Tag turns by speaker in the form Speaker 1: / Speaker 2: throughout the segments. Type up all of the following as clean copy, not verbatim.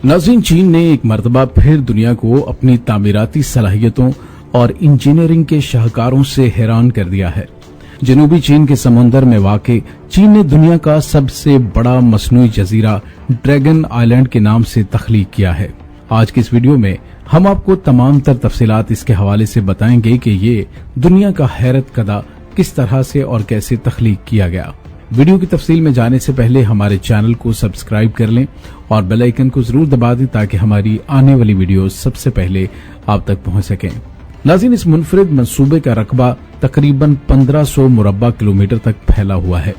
Speaker 1: नाज़रीन, चीन ने एक मर्तबा फिर दुनिया को अपनी तामीराती सलाहियतों और इंजीनियरिंग के शाहकारों से हैरान कर दिया है। जनूबी चीन के समुंदर में वाक़े चीन ने दुनिया का सबसे बड़ा मसनूई जजीरा ड्रैगन आइलैंड के नाम से तख्लीक किया है। आज की इस वीडियो में हम आपको तमाम तर तफसीलात इसके हवाले से बताएंगे कि ये दुनिया का हैरत कदा किस तरह से और कैसे तख्लीक किया गया। वीडियो की तफसील में जाने से पहले हमारे चैनल को सब्सक्राइब कर लें और बेल आइकन को जरूर दबा दें ताकि हमारी आने वाली वीडियो सबसे पहले आप तक पहुंच सकें। नाज़रीन, इस मुनफरिद मंसूबे का रकबा तकरीबन 1500 मुरब्बा किलोमीटर तक फैला हुआ है,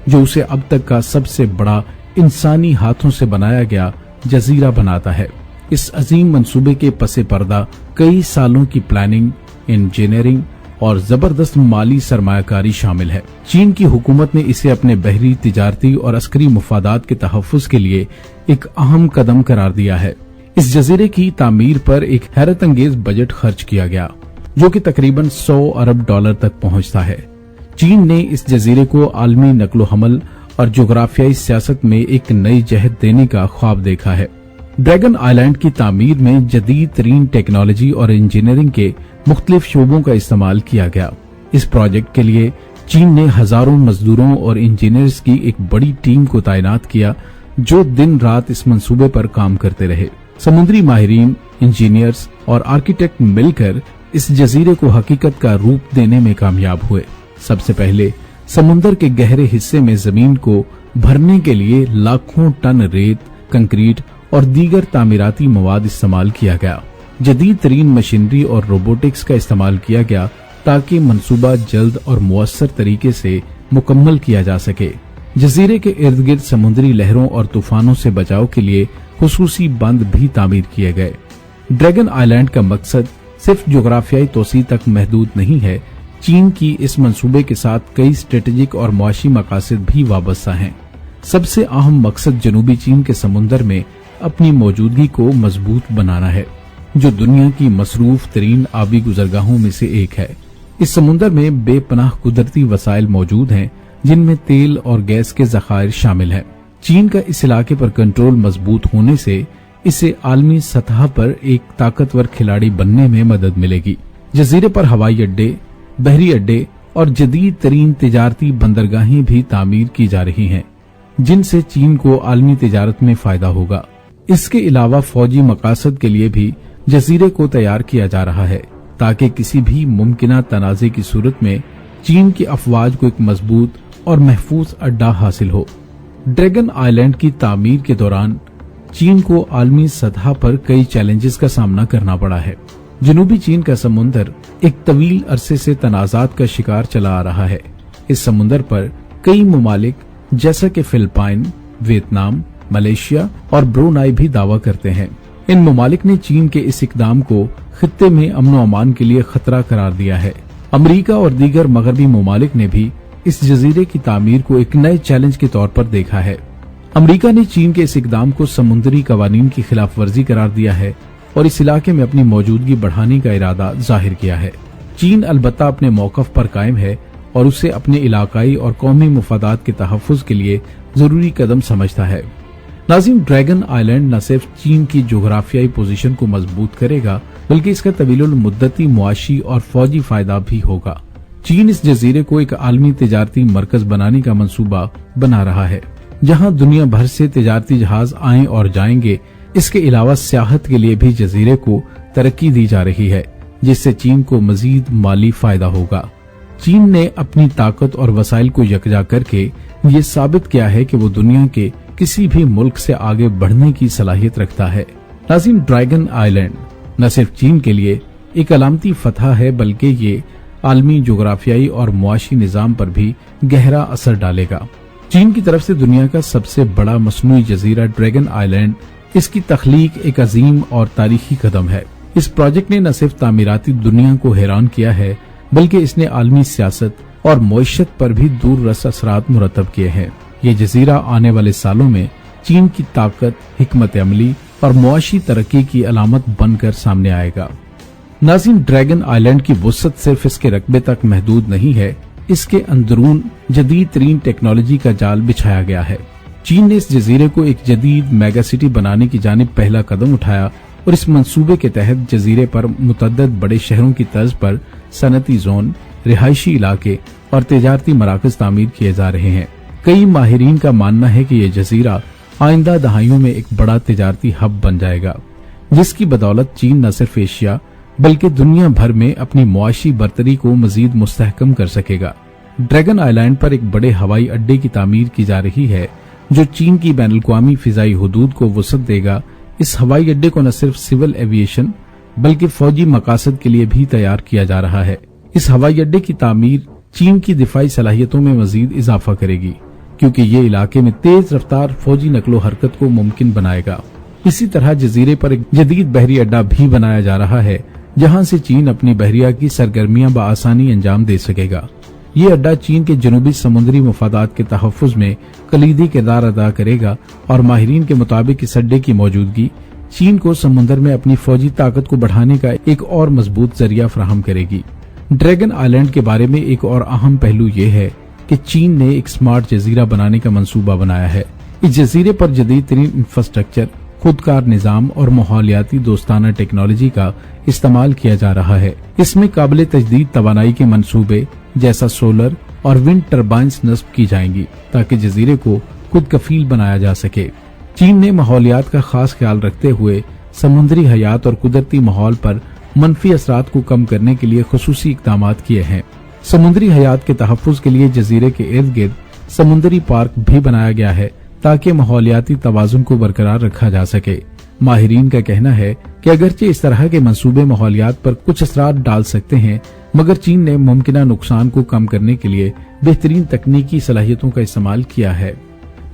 Speaker 1: जो उसे अब तक का सबसे बड़ा इंसानी हाथों से बनाया गया जजीरा बनाता है। इस अजीम मंसूबे के पसे पर्दा कई सालों की प्लानिंग, इंजीनियरिंग और जबरदस्त माली सरमायाकारी शामिल है। चीन की हुकूमत ने इसे अपने बहरी, तिजारती और अस्करी मुफादात के तहफ़्फ़ुज़ के लिए एक अहम कदम करार दिया है। इस जजीरे की तामीर पर एक हैरत अंगेज बजट खर्च किया गया, जो कि तकरीबन 100 अरब डॉलर तक पहुंचता है। चीन ने इस जजीरे को आलमी नक्लो हमल और जोग्राफियाई सियासत में एक नई जहत देने का ख्वाब देखा है। ड्रैगन आइलैंड की तामीर में जदीद तरीन टेक्नोलॉजी और इंजीनियरिंग के मुख्तलिफ शोबों का इस्तेमाल किया गया। इस प्रोजेक्ट के लिए चीन ने हजारों मजदूरों और इंजीनियर्स की एक बड़ी टीम को तैनात किया, जो दिन रात इस मंसूबे पर काम करते रहे। समुद्री माहिरीन, इंजीनियर्स और आर्किटेक्ट मिलकर इस जजीरे को हकीकत का रूप देने में कामयाब हुए। सबसे पहले समुद्र के गहरे हिस्से में जमीन को भरने के लिए लाखों टन रेत, कंक्रीट और दीगर तामीराती मवाद इस्तेमाल किया गया। जदीद तरीन मशीनरी और रोबोटिक्स का इस्तेमाल किया गया ताकि मंसूबा जल्द और मुअस्सर तरीके से मुकम्मल किया जा सके। जजीरे के इर्द गिर्द समुद्री लहरों और तूफानों से बचाव के लिए खुसूसी बंद भी तामीर किए गए। ड्रैगन आइलैंड का मकसद सिर्फ जोग्राफियाई तोसी तक महदूद नहीं है। चीन की इस मंसूबे के साथ कई स्ट्रेटेजिक और मुआशी मकासद भी वाबस्ता हैं। सबसे अहम मकसद जनूबी चीन के समुंदर में अपनी मौजूदगी को मजबूत बनाना है, जो दुनिया की मसरूफ तरीन आबी गुजरगाहों में से एक है। इस समुंदर में बेपनाह कुदरती वसाइल मौजूद हैं, जिनमें तेल और गैस के ज़खायर शामिल हैं। चीन का इस इलाके पर कंट्रोल मजबूत होने से इसे आलमी सतह पर एक ताकतवर खिलाड़ी बनने में मदद मिलेगी। जजीरे पर हवाई अड्डे, बहरी अड्डे और जदीद तरीन तिजारती बंदरगाहें भी तामीर की जा रही हैं, जिनसे चीन को आलमी तिजारत में फायदा होगा। इसके अलावा फौजी मकासद के लिए भी जजीरे को तैयार किया जा रहा है, ताकि किसी भी मुमकिना तनाज़े की सूरत में चीन की अफवाज को एक मजबूत और महफूज अड्डा हासिल हो। ड्रैगन आइलैंड की तामीर के दौरान चीन को आलमी सतह पर कई चैलेंजेस का सामना करना पड़ा है। जनूबी चीन का समुंदर एक तवील अरसे से तनाजात का शिकार चला आ रहा है। इस समुंदर पर कई ममालिक जैसा कि फिलिपाइन, वियतनाम, मलेशिया और ब्रुनाई भी दावा करते हैं। इन ममालिक ने चीन के इस इकदाम को खित्ते में अमन व अमान के लिए खतरा करार दिया है। अमरीका और दीगर मगरबी ममालिक ने भी इस जजीरे की तामीर को एक नए चैलेंज के तौर पर देखा है। अमरीका ने चीन के इस इकदाम को समुद्री कवानीन की खिलाफ वर्जी करार दिया है और इस इलाके में अपनी मौजूदगी बढ़ाने का इरादा जाहिर किया है। चीन अलबत्ता अपने मौकफ पर कायम है और उसे अपने इलाकाई और कौमी मुफादात के तहफ़्फ़ुज़ के लिए जरूरी कदम समझता है। नाज़रीन, ड्रैगन आइलैंड न सिर्फ चीन की जोग्राफियाई पोजीशन को मजबूत करेगा, बल्कि इसका तवीलुल मुद्दती मुआशी और फौजी फायदा भी होगा। चीन इस जजीरे को एक आलमी तिजारती मरकज बनाने का मंसूबा बना रहा है, जहां दुनिया भर से तिजारती जहाज आएं और जाएंगे। इसके अलावा सियाहत के लिए भी जजीरे को तरक्की दी जा रही है, जिससे चीन को मजीद माली फायदा होगा। चीन ने अपनी ताकत और वसाइल को यकजा करके ये साबित किया है कि वो दुनिया के किसी भी मुल्क से आगे बढ़ने की सलाहियत रखता है। नाज़रीन, ड्रैगन आइलैंड न सिर्फ चीन के लिए एक अलामती फतह है, बल्कि ये आलमी जोग्राफियाई और मुआशी निजाम पर भी गहरा असर डालेगा। चीन की तरफ से दुनिया का सबसे बड़ा मसनूई जजीरा ड्रैगन आइलैंड, इसकी तख्लीक एक अजीम और तारीखी कदम है। इस प्रोजेक्ट ने न सिर्फ तामीराती दुनिया को हैरान किया है, बल्कि इसने आलमी सियासत और मईशत पर भी दूररस असरात मुरतब किए हैं। ये जजीरा आने वाले सालों में चीन की ताकत, हिकमत अमली और मुआशी तरक्की की अलामत बनकर सामने आएगा। नाज़रीन, ड्रैगन आइलैंड की वुसअत सिर्फ इसके रकबे तक महदूद नहीं है, इसके अंदरून जदीद तरीन टेक्नोलॉजी का जाल बिछाया गया है। चीन ने इस जजीरे को एक जदीद मेगा सिटी बनाने की जानिब पहला कदम उठाया और इस मंसूबे के तहत जजीरे पर मुतअद्दिद बड़े शहरों की तर्ज पर सनती जोन, रिहायशी इलाके और तिजारती मराकज तामीर किए जा रहे हैं। कई माहिरीन का मानना है कि यह जजीरा आइंदा दहाइयों में एक बड़ा तिजारती हब बन जाएगा, जिसकी बदौलत चीन न सिर्फ एशिया बल्कि दुनिया भर में अपनी मुआशी बर्तरी को मजीद मुस्तहकम कर सकेगा। ड्रैगन आइलैंड पर एक बड़े हवाई अड्डे की तामीर की जा रही है, जो चीन की बैनुल-अक़वामी फिजाई हुदूद को वुसअत देगा। इस हवाई अड्डे को न सिर्फ सिविल एविएशन बल्कि फौजी मकासद के लिए भी तैयार किया जा रहा है। इस हवाई अड्डे की तामीर चीन की दिफाई सलाहियतों में मजीद इजाफा करेगी, क्योंकि ये इलाके में तेज रफ्तार फौजी नकलो हरकत को मुमकिन बनाएगा। इसी तरह जजीरे पर एक जदीद बहरी अड्डा भी बनाया जा रहा है, जहां से चीन अपनी बहरिया की सरगर्मियां बआसानी अंजाम दे सकेगा। ये अड्डा चीन के जनूबी समुद्री मफादात के तहफ़्फ़ुज़ में कलीदी किरदार अदा करेगा और माहिरीन के मुताबिक इस अड्डे की मौजूदगी चीन को समुद्र में अपनी फौजी ताकत को बढ़ाने का एक और मजबूत जरिया फराहम करेगी। ड्रैगन आइलैंड के बारे में एक और अहम पहलू ये है कि चीन ने एक स्मार्ट जजीरा बनाने का मंसूबा बनाया है। इस जजीरे पर जदीद तरीन इंफ्रास्ट्रक्चर, खुदकार निजाम और माहौलियाती दोस्ताना टेक्नोलॉजी का इस्तेमाल किया जा रहा है। इसमें काबिल तजदीद तवानाई के मंसूबे जैसा सोलर और विंड टर्बाइंस नस्ब की जाएंगी, ताकि जजीरे को खुद कफील बनाया जा सके। चीन ने माहौलियात का खास ख्याल रखते हुए समुद्री हयात और कुदरती माहौल पर मनफी असरात को कम करने के लिए खुसूसी इक़दामात किए हैं। समुद्री हयात के तहफ़्फ़ुज़ के लिए जजीरे के इर्द गिर्द समुद्री पार्क भी बनाया गया है, ताकि माहौलियाती तवाज़ुन को बरकरार रखा जा सके। माहिरीन का कहना है कि अगरचे इस तरह के मंसूबे माहौलियात पर कुछ असरात डाल सकते हैं, मगर चीन ने मुमकिना नुकसान को कम करने के लिए बेहतरीन तकनीकी सलाहियतों का इस्तेमाल किया है।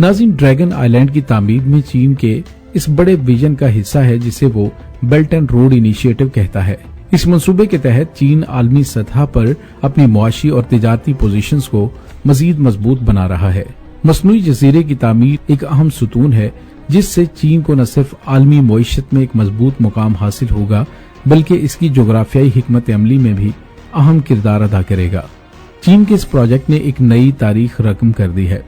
Speaker 1: नाज़रीन, ड्रैगन आइलैंड की तामीर में चीन के इस बड़े विजन का हिस्सा है, जिसे वो बेल्ट एंड रोड इनिशिएटिव कहता है। इस मंसूबे के तहत चीन आलमी सतह पर अपनी मुआशी और तिजारती पोजीशंस को मजीद मजबूत बना रहा है। मसनूई जजीरे की तामीर एक अहम सुतून है, जिससे चीन को न सिर्फ आलमी मईशत में एक मजबूत मुकाम हासिल होगा, बल्कि इसकी जोग्राफियाई हिकमत अमली में भी अहम किरदार अदा करेगा। चीन के इस प्रोजेक्ट ने एक नई तारीख रकम कर दी है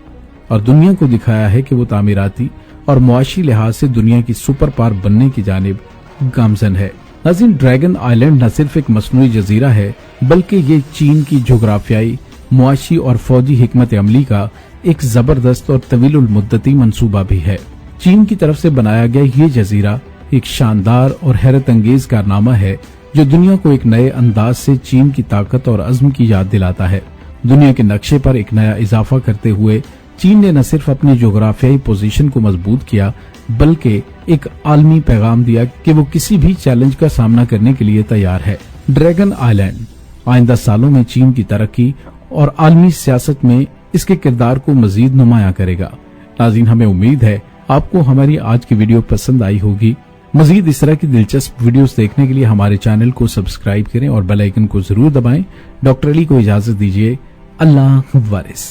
Speaker 1: और दुनिया को दिखाया है कि वो तामीराती और मुआशी लिहाज से दुनिया की सुपर पावर बनने की जानिब गामजन है। नाज़रीन, ड्रैगन आइलैंड न सिर्फ एक मसनूई जजीरा है, बल्कि ये चीन की जोग्राफियाई, मुआशी और फौजी हिकमत अमली का एक जबरदस्त और तवीलुल मुद्दती मंसूबा भी है। चीन की तरफ से बनाया गया ये जजीरा एक शानदार और हैरत अंगेज कारनामा है, जो दुनिया को एक नए अंदाज से चीन की ताकत और अज़्म की याद दिलाता है। दुनिया के नक्शे पर एक नया इजाफा करते हुए चीन ने न सिर्फ अपनी जोग्राफियाई पोजीशन को मजबूत किया, बल्कि एक आलमी पैगाम दिया कि वो किसी भी चैलेंज का सामना करने के लिए तैयार है। ड्रैगन आइलैंड आइंदा सालों में चीन की तरक्की और आलमी सियासत में इसके किरदार को मजीद नुमाया करेगा। नाज़रीन, हमें उम्मीद है आपको हमारी आज की वीडियो पसंद आई होगी। मजीद इस तरह की दिलचस्प वीडियोस देखने के लिए हमारे चैनल को सब्सक्राइब करें और बेल आइकन को जरूर दबाएं। डॉक्टर अली को इजाजत दीजिए। अल्लाह वारिस।